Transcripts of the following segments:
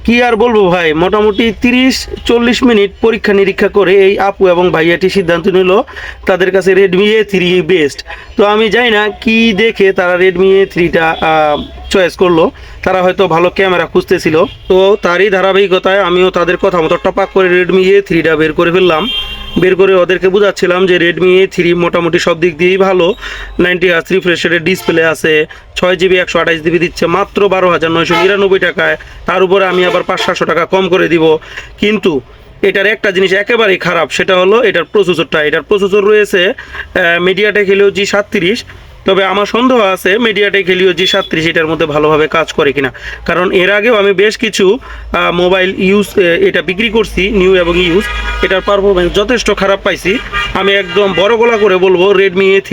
কি আর বলবো ভাই, মোটামুটি 30-40 মিনিট পরীক্ষা নিরীক্ষা করে এই আপু এবং ভাইয়াটি সিদ্ধান্ত নিল তাদের কাছে Redmi A3 বেস্ট। তো আমি জানি না কি দেখে তারা Redmi A3টা চয়েস করলো। তারা হয়তো ভালো ক্যামেরা খুঁজতেছিল, তো তারই ধারাবাহিকতায় আমিও তাদের কথা মতো টপাক করে Redmi A3টা বের করে ফেললাম। বের করে ওদেরকে বোঝাচ্ছিলাম যে Redmi A3 মোটামুটি সব দিক দিয়েই ভালো। 90 Hz রিফ্রেশ রেটের ডিসপ্লে আছে, 6 GB 128 GB দিচ্ছে মাত্র 12,999 টাকায়। তার উপরে আমি আবার 500-700 টাকা কম করে দিব। কিন্তু এটার একটা জিনিস একেবারেই খারাপ, সেটা হলো এটার প্রসেসরটা। এটার প্রসেসর রয়েছে MediaTek Helio G37। তবে আমার সন্দেহ আছে MediaTek Helio G37 এটার মধ্যে ভালোভাবে কাজ করে কিনা, কারণ এর আগেও আমি বেশ কিছু মোবাইল এটা বিক্রি করছি, নিউ এবং ইউজ। এটার পারফরমেন্স যথেষ্ট খারাপ পাইছি। আমি একদম বড় গলা করে বলবো Redmi A3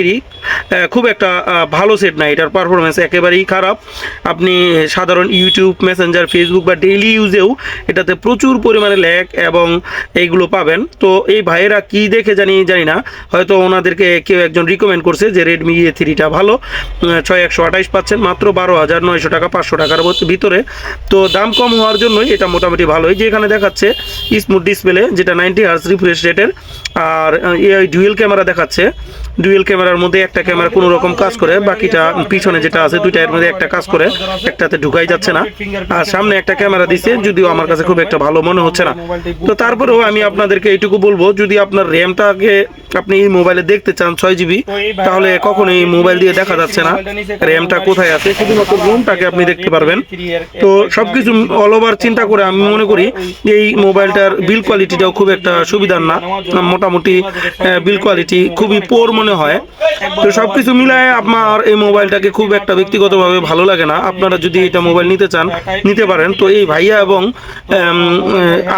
খুব একটা ভালো সেট না, এটার পারফরমেন্স একেবারেই খারাপ। আপনি সাধারণ ইউটিউব, মেসেঞ্জার, ফেসবুক বা ডেইলি ইউজেও এটাতে প্রচুর পরিমাণে ল্যাগ এবং এইগুলো পাবেন। তো এই ভাইয়েরা কি দেখে জানি না, হয়তো ওনাদেরকে কেউ একজন রিকমেন্ড করছে যে Redmi A3টা ভালো। 6/128 পাচ্ছেন মাত্র 12,900 টাকা, 500 টাকার ভিতরে। তো দাম কম হওয়ার জন্যই এটা মোটামুটি ভালোই। যে এখানে দেখাচ্ছে স্মুথ ডিসপ্লে, যেটা 90 Hz রিফ্রেশ রেটের, আর এই ডুয়েল ক্যামেরা দেখাচ্ছে। ডুয়েল ক্যামেরার মধ্যে একটা ক্যামেরা কোনো রকম কাজ করে, বাকিটা পিছনে যেটা আছে দুইটা এর মধ্যে একটা কাজ করে, একটাতে ঢুকাই যাচ্ছে না। আর সামনে একটা ক্যামেরা দিছে, যদিও আমার কাছে খুব একটা ভালো মনে হচ্ছে না। তো তারপরেও আমি আপনাদেরকে এইটুকু বলবো, যদি আপনার র্যামটাকে আপনি এই মোবাইলে দেখতে চান 6 GB, তাহলে কখনো এই মোবাইল দিয়ে দেখা যাচ্ছে না র্যামটা কোথায় আছে, শুধুমাত্র রুমটাকে আপনি দেখতে পারবেন। তো সবকিছু অল ওভার চিন্তা করে আমি মনে করি এই মোবাইলটার বিল কোয়ালিটিটাও খুব একটা সুবিধার না। মোটামুটি বিল কোয়ালিটি খুবই পোর মনে হয়। তো সবকিছু মিলায় আমার এই মোবাইলটাকে খুব একটা ব্যক্তিগতভাবে ভালো লাগে না। আপনারা যদি এটা মোবাইল নিতে চান নিতে পারেন। তো এই ভাইয়া এবং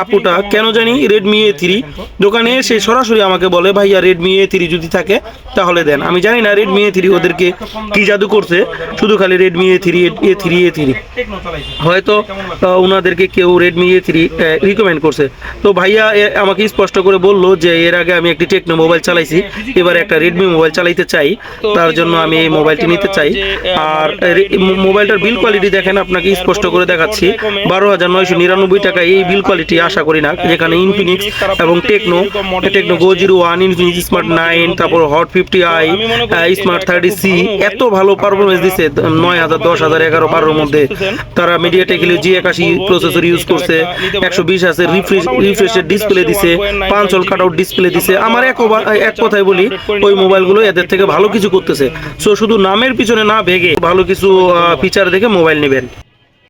আপুটা কেন জানি Redmi A3 দোকানে এসে সরাসরি আমাকে বলে, ভাইয়া Redmi A3 যদি থাকে তাহলে দেন। আমি জানি না Redmi A3 ওদেরকে কি জাদু করছে, শুধু খালি Redmi A3 হয়তো ওনাদেরকে কেউ Redmi A3 রিকমেন্ড করছে। তো ভাইয়া আমাকে স্পষ্ট করে বলল যে এর আগে আমি একটি টেকনো মোবাইল চালাইছি, এবারে একটা Redmi মোবাইল চালাইতে চাই, তার জন্য আমি এই মোবাইলটি নিতে চাই। আর মোবাইলটার বিল কোয়ালিটি দেখেন, আপনাকে স্পষ্ট করে দেখাচ্ছি, 12,999 টাকা এই বিল কোয়ালিটি আশা করি না। যেখানে ইনফিনিক্স এবং Tecno Go Zero 1, Infinix smart 9, তারপর Hot 50i, স্মার্ট 30C এত ভালো পারফরমেন্স দিচ্ছে 9,000, 10,000, 11, 12 মধ্যে। তারা MediaTek Helio G81 processor use করছে, 120 Hz রিফ্রেশের ডিসপ্লে দিছে, 5 হল কাটআউট ডিসপ্লে দিছে। আমার এক কথায় বলি, ওই মোবাইলগুলো এদের থেকে ভালো কিছু করতেছে। সো শুধু নামের পিছনে না ভেগে ভালো কিছু ফিচার দেখে মোবাইল নেবেন।